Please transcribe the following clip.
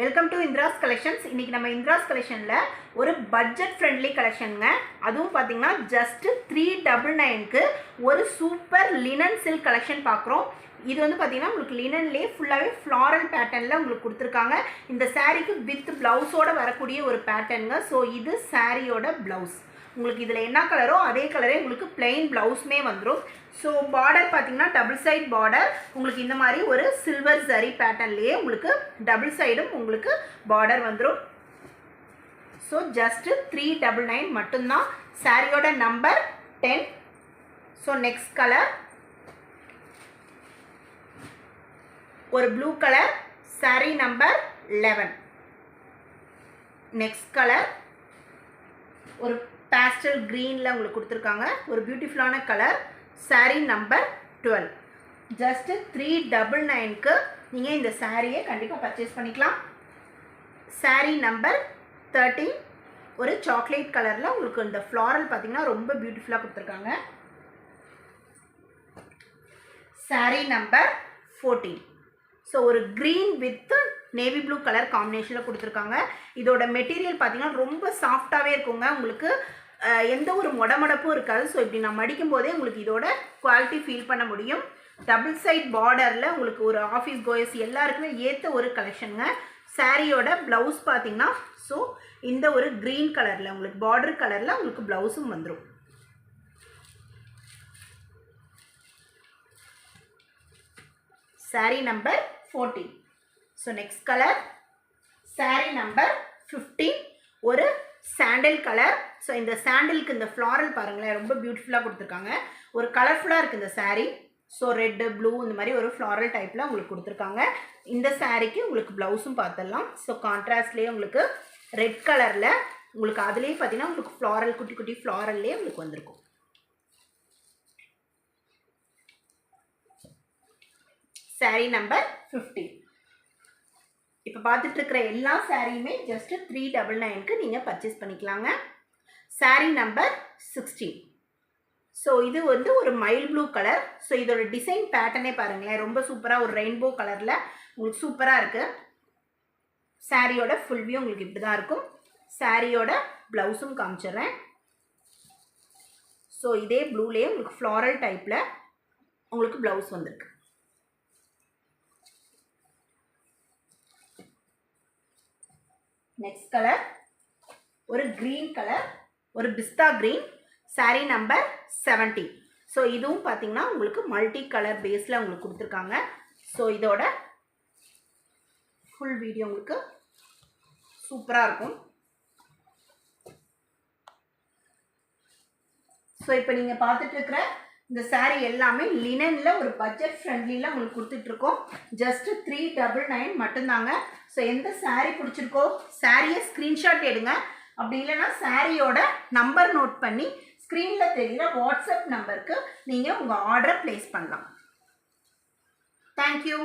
Welcome to Indira's collections. இன்றைக்கி நம்ம இந்திராஸ் கலெக்ஷனில் ஒரு பட்ஜெட் ஃப்ரெண்ட்லி கலெக்ஷனுங்க. அதுவும் பார்த்திங்கன்னா ஜஸ்ட் 399க்கு ஒரு சூப்பர் லினன் சில்க் கலெக்ஷன் பார்க்குறோம். இது வந்து பார்த்திங்கன்னா உங்களுக்கு லினன்லேயே ஃபுல்லாகவே ஃப்ளாரல் பேட்டர்னில் உங்களுக்கு கொடுத்துருக்காங்க. இந்த சாரீக்கு வித் ப்ளவுஸோடு வரக்கூடிய ஒரு பேட்டர்னுங்க. ஸோ இது சாரியோட ப்ளவுஸ். உங்களுக்கு இதில் என்ன கலரோ அதே கலரே உங்களுக்கு பிளெயின் ப்ளவுஸுமே வந்துடும். ஸோ பார்டர் பார்த்திங்கன்னா டபுள் சைட் பார்டர் உங்களுக்கு இந்த மாதிரி ஒரு சில்வர் ஜரி பேட்டர்ன்லேயே உங்களுக்கு டபுள் சைடும் உங்களுக்கு பார்டர் வந்துடும். ஸோ ஜஸ்ட்டு 399 மட்டும்தான். சாரியோட நம்பர் 10. ஸோ நெக்ஸ்ட் கலர் ஒரு blue colour, sorry number 11. Next colour ஒரு பேஸ்டல் க்ரீனில் உங்களுக்கு கொடுத்துருக்காங்க. ஒரு பியூட்டிஃபுல்லான கலர், சாரீ நம்பர் 12. ஜஸ்ட்டு 399க்கு நீங்கள் இந்த சாரியை கண்டிப்பாக பர்ச்சேஸ் பண்ணிக்கலாம். சாரீ நம்பர் 13 ஒரு சாக்லேட் கலரில் உங்களுக்கு இந்த ஃப்ளாரல் பார்த்திங்கன்னா ரொம்ப பியூட்டிஃபுல்லாக கொடுத்துருக்காங்க. சாரீ நம்பர் 14. ஸோ ஒரு green with navy blue colour காம்பினேஷனில் கொடுத்துருக்காங்க. இதோட மெட்டீரியல் பார்த்திங்கன்னா ரொம்ப சாஃப்டாகவே இருக்குங்க. உங்களுக்கு எந்த ஒரு மொடமொடப்பும் இருக்காது. ஸோ இப்படி நான் மடிக்கும் போதே உங்களுக்கு இதோட குவாலிட்டி ஃபீல் பண்ண முடியும். டபுள் சைட் பார்டரில் உங்களுக்கு ஒரு ஆஃபீஸ் கோயர்ஸ் எல்லாருக்குமே ஏற்ற ஒரு கலெக்ஷனுங்க. சாரியோட ப்ளவுஸ் பார்த்திங்கன்னா ஸோ இந்த ஒரு க்ரீன் கலரில் உங்களுக்கு பார்டர் கலரில் உங்களுக்கு ப்ளவுஸும் வந்துடும். Sorry number 14. So next colour sorry number 15 ஒரு சாண்டல் கலர். ஸோ இந்த சாண்டலுக்கு இந்த ஃப்ளாரல் பாருங்களேன் ரொம்ப பியூட்டிஃபுல்லாக கொடுத்துருக்காங்க. ஒரு கலர்ஃபுல்லாக இருக்குது இந்த சாரீ. ஸோ ரெட்டு ப்ளூ இந்த மாதிரி ஒரு ஃப்ளாரல் டைப்பில் உங்களுக்கு கொடுத்துருக்காங்க. இந்த சாரீக்கு உங்களுக்கு ப்ளவுஸும் பார்த்துடலாம். ஸோ கான்ட்ராஸ்ட்லேயே உங்களுக்கு ரெட் கலரில் உங்களுக்கு அதுலேயே பார்த்தீங்கன்னா உங்களுக்கு ஃப்ளாரல் குட்டி குட்டி ஃப்ளாரல்லே உங்களுக்கு வந்திருக்கும். சாரீ நம்பர் 15. இப்போ பார்த்துட்டு இருக்கிற எல்லா சாரியுமே ஜஸ்ட் 399க்கு நீங்கள் பர்ச்சேஸ் பண்ணிக்கலாங்க. சாரீ நம்பர் 16. ஸோ இது வந்து ஒரு மைல் ப்ளூ கலர். ஸோ இதோட டிசைன் பேட்டர்னே பாருங்களேன் ரொம்ப சூப்பராக ஒரு ரெயின்போ கலரில் உங்களுக்கு சூப்பராக இருக்குது. சாரியோட ஃபுல் வியூ உங்களுக்கு இப்படி தான் இருக்கும். சாரியோட ப்ளவுஸும் காமிச்சிடுறேன். ஸோ இதே ப்ளூலேயே உங்களுக்கு ஃப்ளாரல் டைப்பில் உங்களுக்கு ப்ளவுஸ் வந்திருக்கு. நெக்ஸ்ட் கலர் ஒரு க்ரீன் கலர், ஒரு பிஸ்தா க்ரீன், சாரீ நம்பர் 70. ஸோ இதுவும் பார்த்தீங்கன்னா உங்களுக்கு மல்டி கலர் பேஸில் உங்களுக்கு கொடுத்துருக்காங்க. ஸோ இதோட ஃபுல் வீடியோ உங்களுக்கு சூப்பராக இருக்கும். ஸோ இப்போ நீங்கள் பார்த்துட்டு இருக்கிற இந்த சாரீ எல்லாமே லினனில் ஒரு பட்ஜெட் ஃப்ரெண்ட்லியில் உங்களுக்கு கொடுத்துட்ருக்கோம். ஜஸ்ட்டு 399 மட்டும்தாங்க. ஸோ எந்த சாரீ பிடிச்சிருக்கோ சாரியை ஸ்க்ரீன்ஷாட் எடுங்க. அப்படி இல்லைன்னா சாரியோட நம்பர் நோட் பண்ணி ஸ்க்ரீனில் தெரிகிற வாட்ஸ்அப் நம்பருக்கு நீங்கள் உங்கள் ஆர்டரை ப்ளேஸ் பண்ணலாம். தேங்க்யூ.